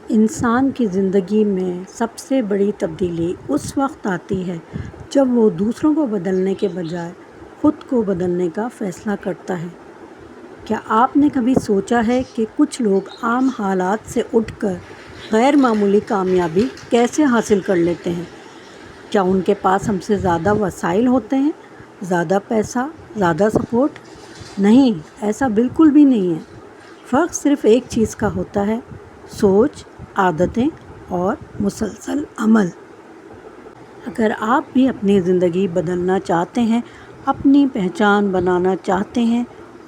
انسان کی زندگی میں سب سے بڑی تبدیلی اس وقت آتی ہے جب وہ دوسروں کو بدلنے کے بجائے خود کو بدلنے کا فیصلہ کرتا ہے۔ کیا آپ نے کبھی سوچا ہے کہ کچھ لوگ عام حالات سے اٹھ کر غیر معمولی کامیابی کیسے حاصل کر لیتے ہیں؟ کیا ان کے پاس ہم سے زیادہ وسائل ہوتے ہیں، زیادہ پیسہ، زیادہ سپورٹ؟ نہیں، ایسا بالکل بھی نہیں ہے۔ فرق صرف ایک چیز کا ہوتا ہے: سوچ، عادتیں اور مسلسل عمل۔ اگر آپ بھی اپنی زندگی بدلنا چاہتے ہیں، اپنی پہچان بنانا چاہتے ہیں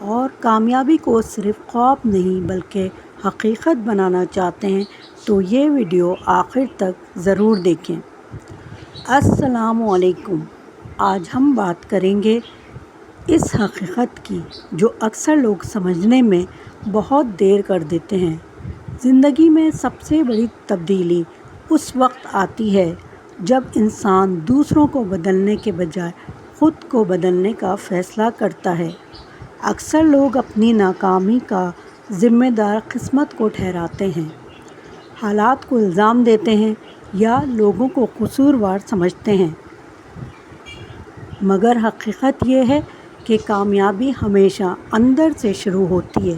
اور کامیابی کو صرف خواب نہیں بلکہ حقیقت بنانا چاہتے ہیں تو یہ ویڈیو آخر تک ضرور دیکھیں۔ السلام علیکم۔ آج ہم بات کریں گے اس حقیقت کی جو اکثر لوگ سمجھنے میں بہت دیر کر دیتے ہیں۔ زندگی میں سب سے بڑی تبدیلی اس وقت آتی ہے جب انسان دوسروں کو بدلنے کے بجائے خود کو بدلنے کا فیصلہ کرتا ہے۔ اکثر لوگ اپنی ناکامی کا ذمہ دار قسمت کو ٹھہراتے ہیں، حالات کو الزام دیتے ہیں یا لوگوں کو قصوروار سمجھتے ہیں، مگر حقیقت یہ ہے کہ کامیابی ہمیشہ اندر سے شروع ہوتی ہے۔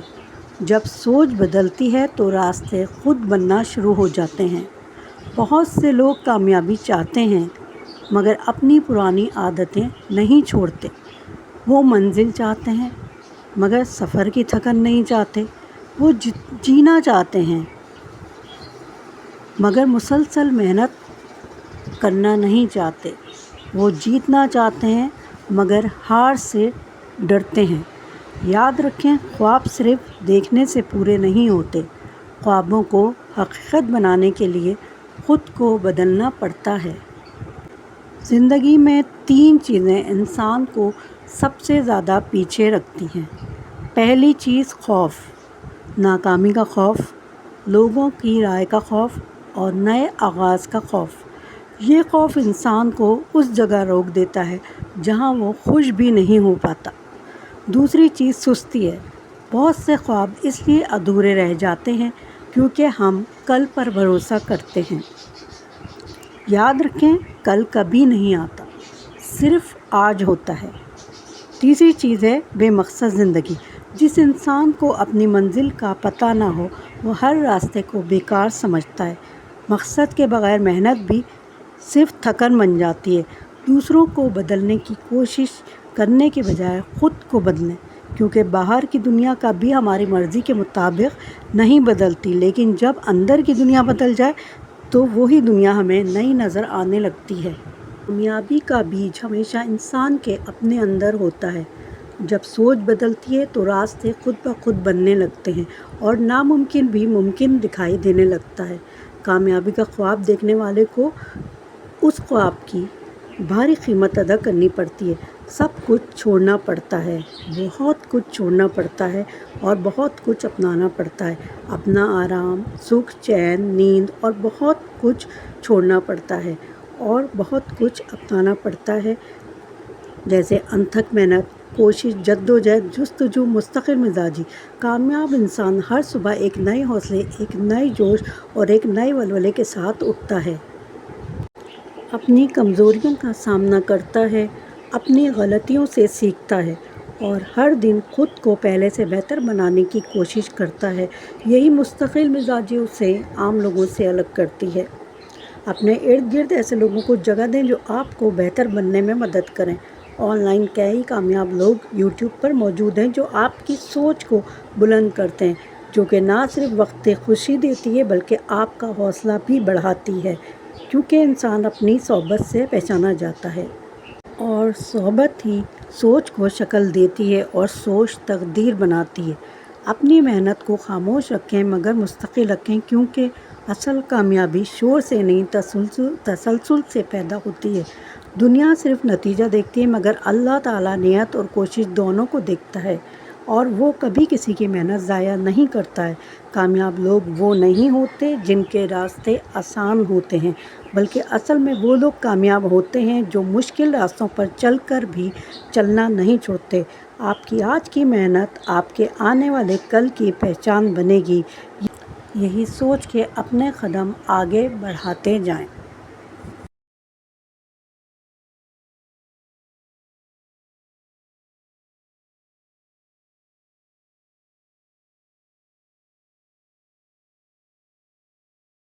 جب سوچ بدلتی ہے تو راستے خود بننا شروع ہو جاتے ہیں۔ بہت سے لوگ کامیابی چاہتے ہیں مگر اپنی پرانی عادتیں نہیں چھوڑتے۔ وہ منزل چاہتے ہیں مگر سفر کی تھکن نہیں چاہتے۔ وہ جینا چاہتے ہیں مگر مسلسل محنت کرنا نہیں چاہتے۔ وہ جیتنا چاہتے ہیں مگر ہار سے ڈرتے ہیں۔ یاد رکھیں، خواب صرف دیکھنے سے پورے نہیں ہوتے۔ خوابوں کو حقیقت بنانے کے لیے خود کو بدلنا پڑتا ہے۔ زندگی میں 3 چیزیں انسان کو سب سے زیادہ پیچھے رکھتی ہیں۔ پہلی چیز خوف، ناکامی کا خوف، لوگوں کی رائے کا خوف اور نئے آغاز کا خوف۔ یہ خوف انسان کو اس جگہ روک دیتا ہے جہاں وہ خوش بھی نہیں ہو پاتا۔ دوسری چیز سستی ہے۔ بہت سے خواب اس لیے ادھورے رہ جاتے ہیں کیونکہ ہم کل پر بھروسہ کرتے ہیں۔ یاد رکھیں، کل کبھی نہیں آتا، صرف آج ہوتا ہے۔ تیسری چیز ہے بے مقصد زندگی۔ جس انسان کو اپنی منزل کا پتہ نہ ہو وہ ہر راستے کو بیکار سمجھتا ہے۔ مقصد کے بغیر محنت بھی صرف تھکن بن جاتی ہے۔ دوسروں کو بدلنے کی کوشش کرنے کے بجائے خود کو بدلیں، کیونکہ باہر کی دنیا کبھی ہماری مرضی کے مطابق نہیں بدلتی، لیکن جب اندر کی دنیا بدل جائے تو وہی دنیا ہمیں نئی نظر آنے لگتی ہے۔ کامیابی کا بیج ہمیشہ انسان کے اپنے اندر ہوتا ہے۔ جب سوچ بدلتی ہے تو راستے خود بخود بننے لگتے ہیں اور ناممکن بھی ممکن دکھائی دینے لگتا ہے۔ کامیابی کا خواب دیکھنے والے کو اس خواب کی بھاری قیمت ادا کرنی پڑتی ہے۔ سب کچھ چھوڑنا پڑتا ہے، بہت کچھ چھوڑنا پڑتا ہے اور بہت کچھ اپنانا پڑتا ہے۔ اپنا آرام، سکھ، چین، نیند اور بہت کچھ چھوڑنا پڑتا ہے اور بہت کچھ اپنانا پڑتا ہے، جیسے انتھک محنت، کوشش، جدوجہد، جستجو، مستقل مزاجی۔ کامیاب انسان ہر صبح ایک نئے حوصلے، ایک نئے جوش اور ایک نئے ولولے کے ساتھ اٹھتا ہے۔ اپنی کمزوریوں کا سامنا کرتا ہے، اپنی غلطیوں سے سیکھتا ہے اور ہر دن خود کو پہلے سے بہتر بنانے کی کوشش کرتا ہے۔ یہی مستقل مزاجی اسے عام لوگوں سے الگ کرتی ہے۔ اپنے ارد گرد ایسے لوگوں کو جگہ دیں جو آپ کو بہتر بننے میں مدد کریں۔ آن لائن کئی کامیاب لوگ یوٹیوب پر موجود ہیں جو آپ کی سوچ کو بلند کرتے ہیں، جو کہ نہ صرف وقت خوشی دیتی ہے بلکہ آپ کا حوصلہ بھی بڑھاتی ہے، کیونکہ انسان اپنی صحبت سے پہچانا جاتا ہے۔ اور صحبت ہی سوچ کو شکل دیتی ہے اور سوچ تقدیر بناتی ہے۔ اپنی محنت کو خاموش رکھیں مگر مستقل رکھیں، کیونکہ اصل کامیابی شور سے نہیں تسلسل سے پیدا ہوتی ہے۔ دنیا صرف نتیجہ دیکھتی ہے مگر اللہ تعالیٰ نیت اور کوشش دونوں کو دیکھتا ہے اور وہ کبھی کسی کی محنت ضائع نہیں کرتا ہے۔ کامیاب لوگ وہ نہیں ہوتے جن کے راستے آسان ہوتے ہیں، بلکہ اصل میں وہ لوگ کامیاب ہوتے ہیں جو مشکل راستوں پر چل کر بھی چلنا نہیں چھوڑتے۔ آپ کی آج کی محنت آپ کے آنے والے کل کی پہچان بنے گی۔ یہی سوچ کے اپنے قدم آگے بڑھاتے جائیں۔